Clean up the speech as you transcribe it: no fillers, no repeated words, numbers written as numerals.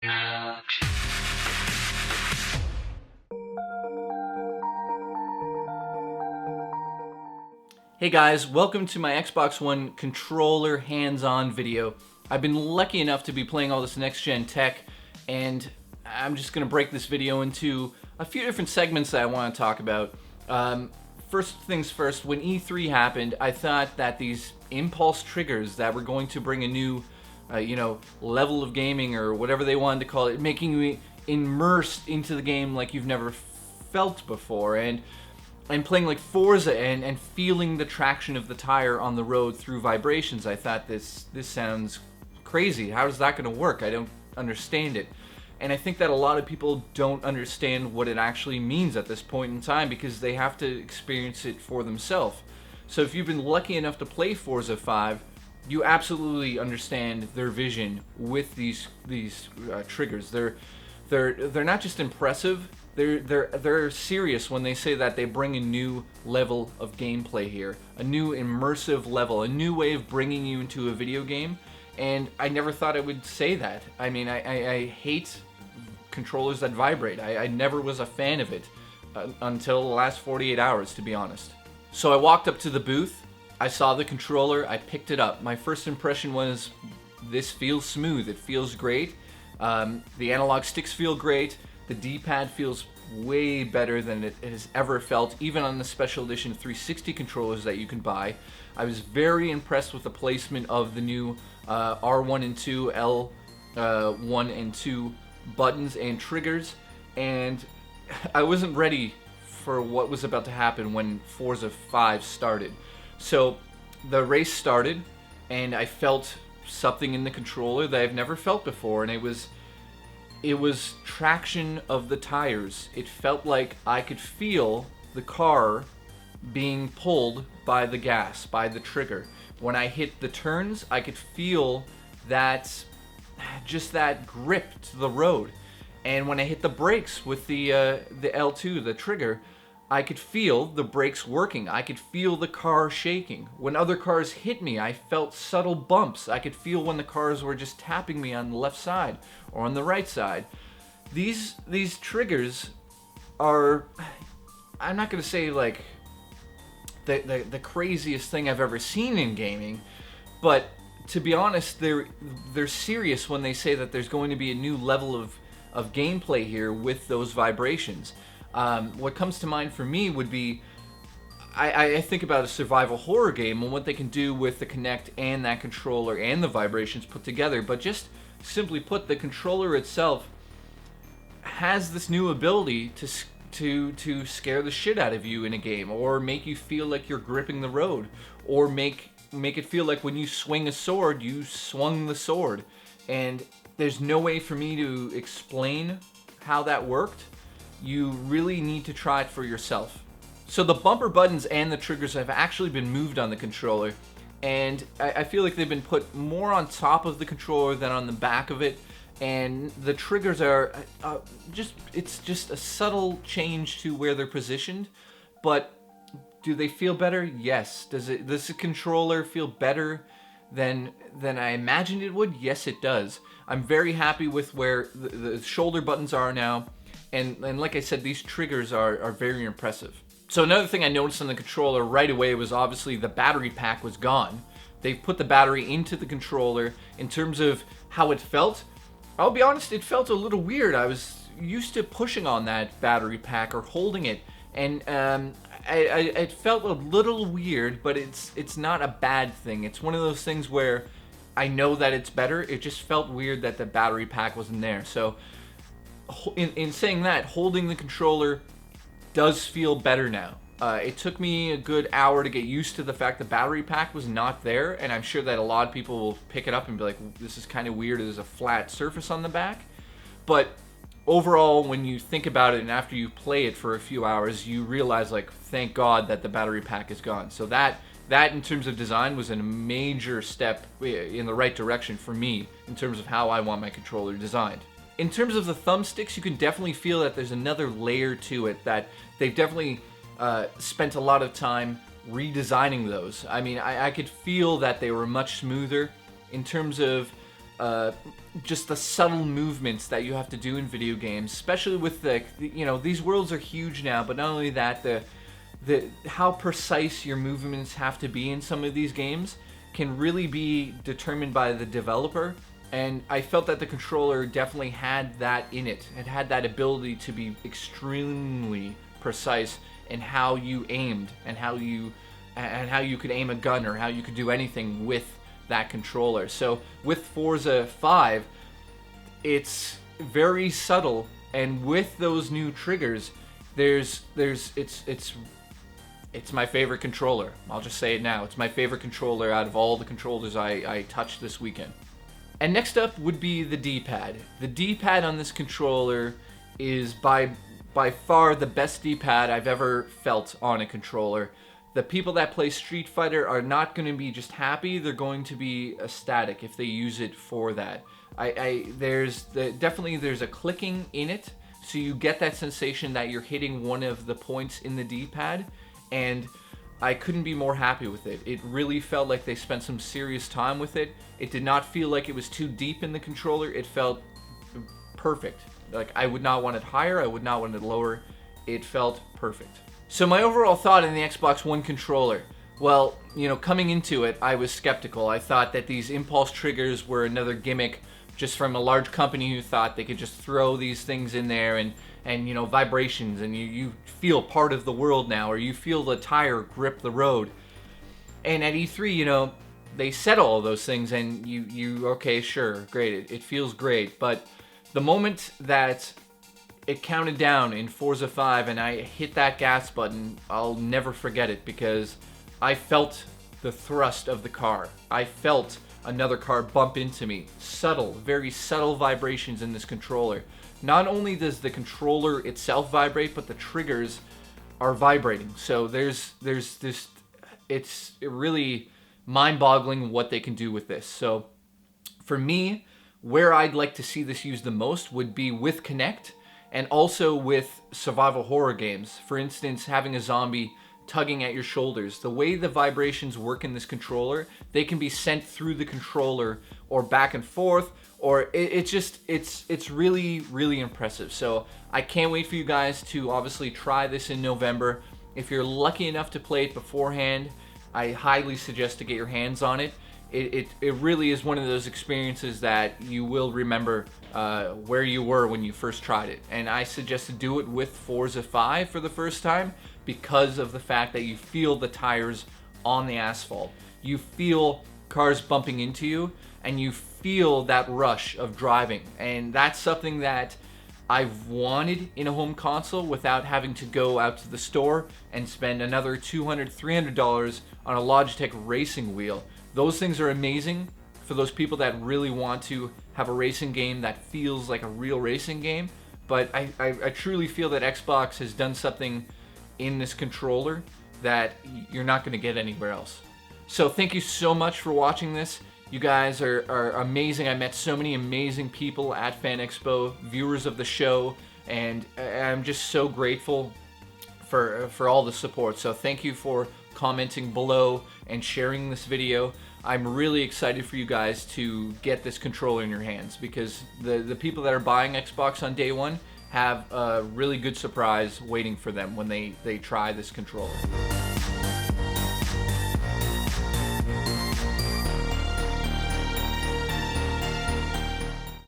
Hey guys, welcome to my Xbox One controller hands-on video. I've been lucky enough to be playing all this next-gen tech, and I'm just going to break this video into a few different segments that I want to talk about. First things first, when E3 happened, I thought that these impulse triggers that were going to bring a new, level of gaming or whatever they wanted to call it, making you immersed into the game like you've never felt before, and playing like Forza and feeling the traction of the tire on the road through vibrations. I thought this sounds crazy. How is that going to work? I don't understand it. And I think that a lot of people don't understand what it actually means at this point in time because they have to experience it for themselves. So if you've been lucky enough to play Forza 5, you absolutely understand their vision with these triggers. They're not just impressive. They're serious when they say that they bring a new level of gameplay here, a new immersive level, a new way of bringing you into a video game. And I never thought I would say that. I mean, I hate controllers that vibrate. I never was a fan of it until the last 48 hours, to be honest. So I walked up to the booth, I saw the controller, I picked it up. My first impression was, this feels smooth, it feels great. The analog sticks feel great. The D-pad feels way better than it has ever felt, even on the special edition 360 controllers that you can buy. I was very impressed with the placement of the new R1 and 2, L1 and 2 buttons and triggers, and I wasn't ready for what was about to happen when Forza 5 started. So the race started, and I felt something in the controller that I've never felt before, and it was traction of the tires. It felt like I could feel the car being pulled by the gas, by the trigger. When I hit the turns, I could feel that, just that grip to the road. And when I hit the brakes with the L2, the trigger, I could feel the brakes working. I could feel the car shaking. When other cars hit me, I felt subtle bumps. I could feel when the cars were just tapping me on the left side or on the right side. These triggers are, I'm not going to say like the craziest thing I've ever seen in gaming, but to be honest, they're serious when they say that there's going to be a new level of gameplay here with those vibrations. What comes to mind for me would be, I think about a survival horror game and what they can do with the Kinect and that controller and the vibrations put together. But just simply put, the controller itself has this new ability to scare the shit out of you in a game, or make you feel like you're gripping the road, or make it feel like when you swing a sword, you swung the sword. And there's no way for me to explain how that worked. You really need to try it for yourself. So the bumper buttons and the triggers have actually been moved on the controller, and I feel like they've been put more on top of the controller than on the back of it. And the triggers are it's just a subtle change to where they're positioned. But do they feel better? Yes. Does the controller feel better than I imagined it would? Yes, it does. I'm very happy with where the shoulder buttons are now. And like I said, these triggers are very impressive. So another thing I noticed on the controller right away was obviously the battery pack was gone. They've put the battery into the controller. In terms of how it felt, I'll be honest, it felt a little weird. I was used to pushing on that battery pack or holding it, and it felt a little weird, but it's not a bad thing. It's one of those things where I know that it's better. It just felt weird that the battery pack wasn't there. So in saying that, holding the controller does feel better now. It took me a good hour to get used to the fact the battery pack was not there, and I'm sure that a lot of people will pick it up and be like, this is kind of weird, there's a flat surface on the back. But overall, when you think about it and after you play it for a few hours, you realize, like, thank God that the battery pack is gone. So that in terms of design was a major step in the right direction for me in terms of how I want my controller designed. In terms of the thumbsticks, you can definitely feel that there's another layer to it, that they've definitely spent a lot of time redesigning those. I mean, I could feel that they were much smoother in terms of just the subtle movements that you have to do in video games, especially with these worlds are huge now, but not only that, the how precise your movements have to be in some of these games can really be determined by the developer. And I felt that the controller definitely had that in it. It had that ability to be extremely precise in how you aimed and how you could aim a gun or how you could do anything with that controller. So with Forza 5, it's very subtle, and with those new triggers, it's my favorite controller. I'll just say it now. It's my favorite controller out of all the controllers I touched this weekend. And next up would be the D-pad. The D-pad on this controller is by far the best D-pad I've ever felt on a controller. The people that play Street Fighter are not going to be just happy, they're going to be ecstatic if they use it for that. Definitely there's a clicking in it, so you get that sensation that you're hitting one of the points in the D-pad, and I couldn't be more happy with it. It really felt like they spent some serious time with it. It did not feel like it was too deep in the controller. It felt perfect. Like, I would not want it higher, I would not want it lower. It felt perfect. So my overall thought on the Xbox One controller. Well, coming into it, I was skeptical. I thought that these impulse triggers were another gimmick just from a large company who thought they could just throw these things in there and vibrations, and you feel part of the world now, or you feel the tire grip the road. And at E3, they said all of those things, and you okay, sure, great, it feels great. But the moment that it counted down in Forza 5 and I hit that gas button, I'll never forget it, because I felt the thrust of the car. I felt another car bump into me. Subtle, very subtle vibrations in this controller. Not only does the controller itself vibrate, but the triggers are vibrating. So there's this, it's really mind-boggling what they can do with this. So for me, where I'd like to see this used the most would be with Kinect, and also with survival horror games. For instance, having a zombie tugging at your shoulders. The way the vibrations work in this controller, they can be sent through the controller or back and forth, or it's really, really impressive. So I can't wait for you guys to obviously try this in November. If you're lucky enough to play it beforehand, I highly suggest to get your hands on it. It really is one of those experiences that you will remember where you were when you first tried it. And I suggest to do it with Forza 5 for the first time, because of the fact that you feel the tires on the asphalt. You feel cars bumping into you, and you feel that rush of driving. And that's something that I've wanted in a home console without having to go out to the store and spend another $200, $300 on a Logitech racing wheel. Those things are amazing for those people that really want to have a racing game that feels like a real racing game. But I truly feel that Xbox has done something in this controller that you're not going to get anywhere else. So thank you so much for watching this. You guys are amazing. I met so many amazing people at Fan Expo, viewers of the show, and I'm just so grateful for all the support. So thank you for commenting below and sharing this video. I'm really excited for you guys to get this controller in your hands, because the people that are buying Xbox on day one have a really good surprise waiting for them when they try this controller.